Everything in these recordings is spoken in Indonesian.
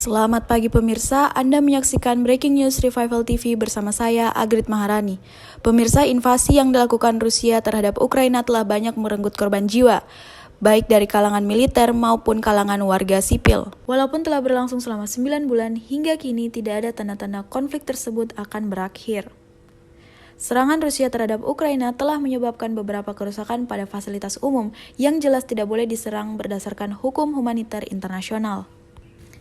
Selamat pagi pemirsa, Anda menyaksikan Breaking News Revival TV bersama saya, Agrit Maharani. Pemirsa, invasi yang dilakukan Rusia terhadap Ukraina telah banyak merenggut korban jiwa, baik dari kalangan militer maupun kalangan warga sipil. Walaupun telah berlangsung selama 9 bulan, hingga kini tidak ada tanda-tanda konflik tersebut akan berakhir. Serangan Rusia terhadap Ukraina telah menyebabkan beberapa kerusakan pada fasilitas umum yang jelas tidak boleh diserang berdasarkan hukum humaniter internasional.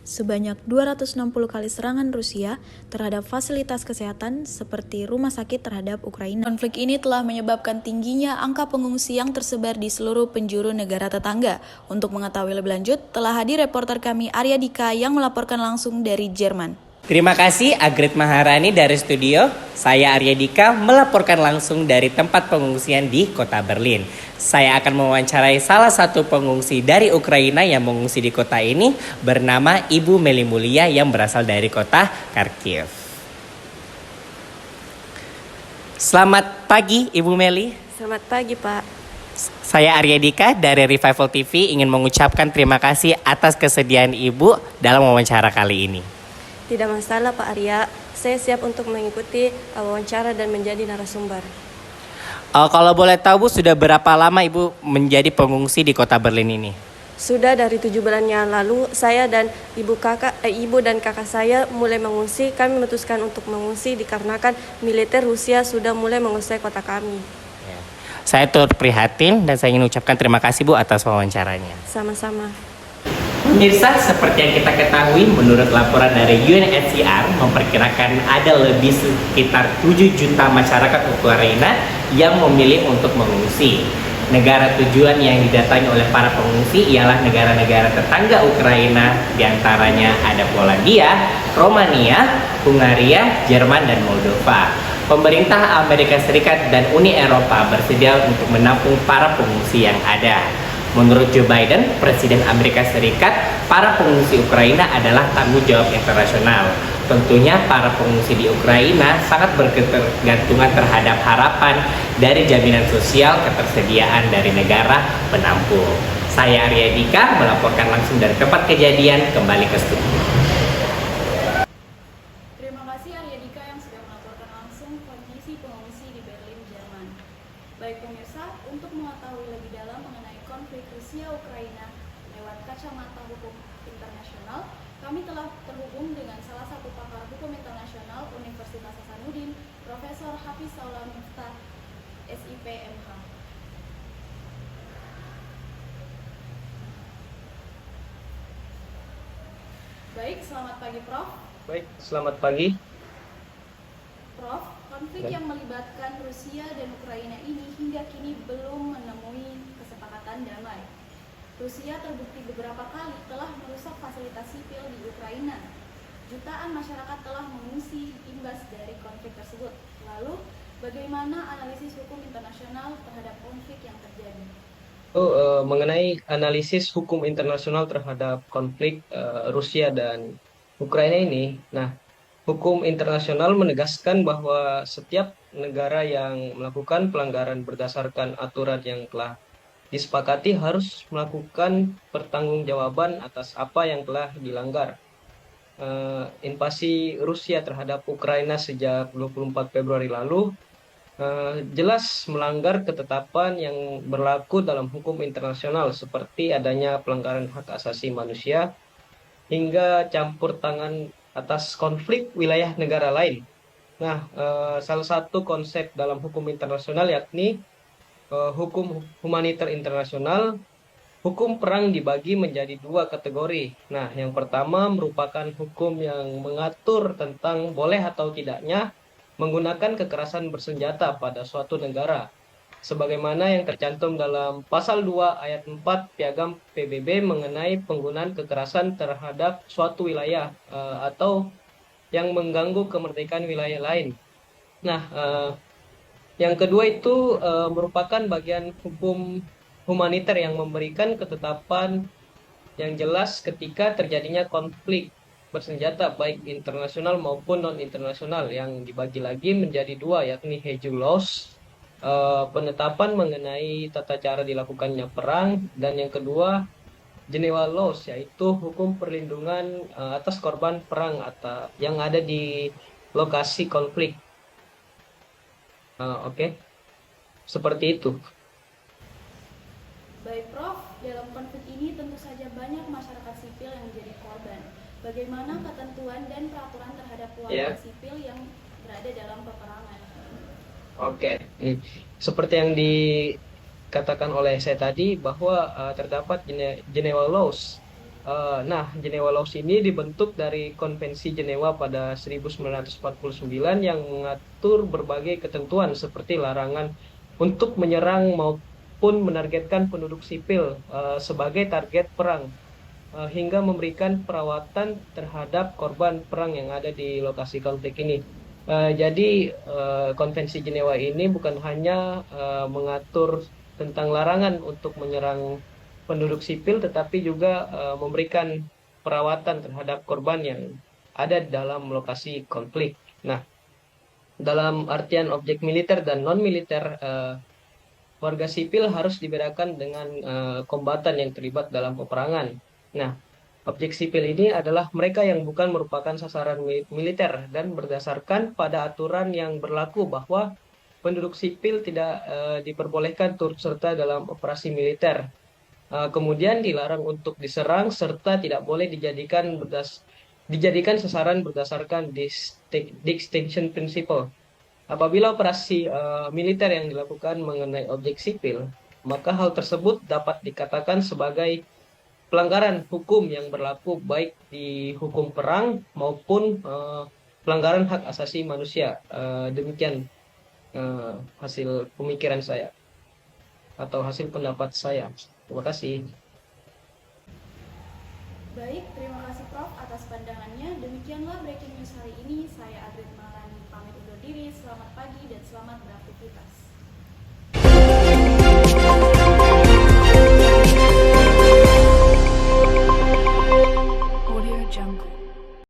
Sebanyak 260 kali serangan Rusia terhadap fasilitas kesehatan seperti rumah sakit terhadap Ukraina. Konflik ini telah menyebabkan tingginya angka pengungsi yang tersebar di seluruh penjuru negara tetangga. Untuk mengetahui lebih lanjut, telah hadir reporter kami Arya Dika yang melaporkan langsung dari Jerman. Terima kasih Agrit Maharani dari studio. Saya Arya Dika melaporkan langsung dari tempat pengungsian di kota Berlin. Saya akan mewawancarai salah satu pengungsi dari Ukraina yang mengungsi di kota ini bernama Ibu Meli Mulia yang berasal dari kota Kharkiv. Selamat pagi Ibu Meli. Selamat pagi Pak. Saya Arya Dika dari Revival TV ingin mengucapkan terima kasih atas kesediaan Ibu dalam wawancara kali ini. Tidak masalah Pak Arya, saya siap untuk mengikuti wawancara dan menjadi narasumber. Kalau boleh tahu Bu, sudah berapa lama Ibu menjadi pengungsi di kota Berlin ini? Sudah dari 7 bulan yang lalu, saya dan ibu dan kakak saya mulai mengungsi. Kami memutuskan untuk mengungsi dikarenakan militer Rusia sudah mulai menguasai kota kami. Saya turut prihatin dan saya ingin ucapkan terima kasih Bu atas wawancaranya. Sama-sama. Pemirsa, seperti yang kita ketahui, menurut laporan dari UNHCR memperkirakan ada lebih sekitar 7 juta masyarakat Ukraina yang memilih untuk mengungsi. Negara tujuan yang didatangi oleh para pengungsi ialah negara-negara tetangga Ukraina, diantaranya ada Polandia, Romania, Hungaria, Jerman, dan Moldova. Pemerintah Amerika Serikat dan Uni Eropa bersedia untuk menampung para pengungsi yang ada. Menurut Joe Biden, Presiden Amerika Serikat, para pengungsi Ukraina adalah tanggung jawab internasional. Tentunya para pengungsi di Ukraina sangat berketergantungan terhadap harapan dari jaminan sosial ketersediaan dari negara penampung. Saya Arya Dika melaporkan langsung dari tempat kejadian, kembali ke studio. Terima kasih Arya Dika yang sudah melaporkan langsung kondisi pengungsi di Berlin, Jerman. Baik pemirsa, untuk mengetahui lebih dalam mengenai konflik Rusia-Ukraina lewat kacamata hukum internasional, kami telah terhubung dengan salah satu pakar hukum internasional Universitas Hasanuddin, Profesor Hafiz Saula Miftah, SIP MH. Baik, selamat pagi Prof. Baik, selamat pagi. Prof, konflik yang melibatkan Rusia dan Ukraina ini hingga kini belum menemui kesepakatan damai. Rusia terbukti beberapa kali telah merusak fasilitas sipil di Ukraina. Jutaan masyarakat telah mengungsi imbas dari konflik tersebut. Lalu, bagaimana analisis hukum internasional terhadap konflik yang terjadi? Mengenai analisis hukum internasional terhadap konflik Rusia dan Ukraina ini, hukum internasional menegaskan bahwa setiap negara yang melakukan pelanggaran berdasarkan aturan yang telah disepakati harus melakukan pertanggungjawaban atas apa yang telah dilanggar. Invasi Rusia terhadap Ukraina sejak 24 Februari lalu jelas melanggar ketetapan yang berlaku dalam hukum internasional seperti adanya pelanggaran hak asasi manusia hingga campur tangan atas konflik wilayah negara lain. Salah satu konsep dalam hukum internasional yakni hukum humaniter internasional. Hukum perang dibagi menjadi dua kategori. Yang pertama merupakan hukum yang mengatur tentang boleh atau tidaknya menggunakan kekerasan bersenjata pada suatu negara, sebagaimana yang tercantum dalam Pasal 2 Ayat 4 Piagam PBB mengenai penggunaan kekerasan terhadap suatu wilayah atau yang mengganggu kemerdekaan wilayah lain. Yang kedua itu merupakan bagian hukum humaniter yang memberikan ketetapan yang jelas ketika terjadinya konflik bersenjata baik internasional maupun non-internasional, yang dibagi lagi menjadi dua yakni Hague Laws, penetapan mengenai tata cara dilakukannya perang, dan yang kedua Geneva Laws, yaitu hukum perlindungan atas korban perang atau yang ada di lokasi konflik. Oke, seperti itu. Baik Prof, dalam konflik ini tentu saja banyak masyarakat sipil yang menjadi korban. Bagaimana ketentuan dan peraturan terhadap warga sipil yang berada dalam peperangan? Oke, seperti yang dikatakan oleh saya tadi bahwa terdapat Geneva Laws. Geneva Laws ini dibentuk dari Konvensi Jenewa pada 1949 yang mengatur berbagai ketentuan seperti larangan untuk menyerang maupun menargetkan penduduk sipil sebagai target perang, hingga memberikan perawatan terhadap korban perang yang ada di lokasi konflik ini. Konvensi Jenewa ini bukan hanya mengatur tentang larangan untuk menyerang penduduk sipil, tetapi juga memberikan perawatan terhadap korban yang ada dalam lokasi konflik. Nah, dalam artian objek militer dan non-militer, warga sipil harus dibedakan dengan kombatan yang terlibat dalam peperangan. Nah, objek sipil ini adalah mereka yang bukan merupakan sasaran militer dan berdasarkan pada aturan yang berlaku bahwa penduduk sipil tidak diperbolehkan turut serta dalam operasi militer. Kemudian dilarang untuk diserang serta tidak boleh dijadikan sasaran berdasarkan distinction principle. Apabila operasi militer yang dilakukan mengenai objek sipil, maka hal tersebut dapat dikatakan sebagai pelanggaran hukum yang berlaku baik di hukum perang maupun pelanggaran hak asasi manusia. Demikian hasil pemikiran saya atau hasil pendapat saya. Terima kasih. Baik, terima kasih Prof atas pandangannya. Demikianlah breaking news hari ini. Saya Agrit Maharani pamit undur diri. Selamat pagi dan selamat beraktivitas.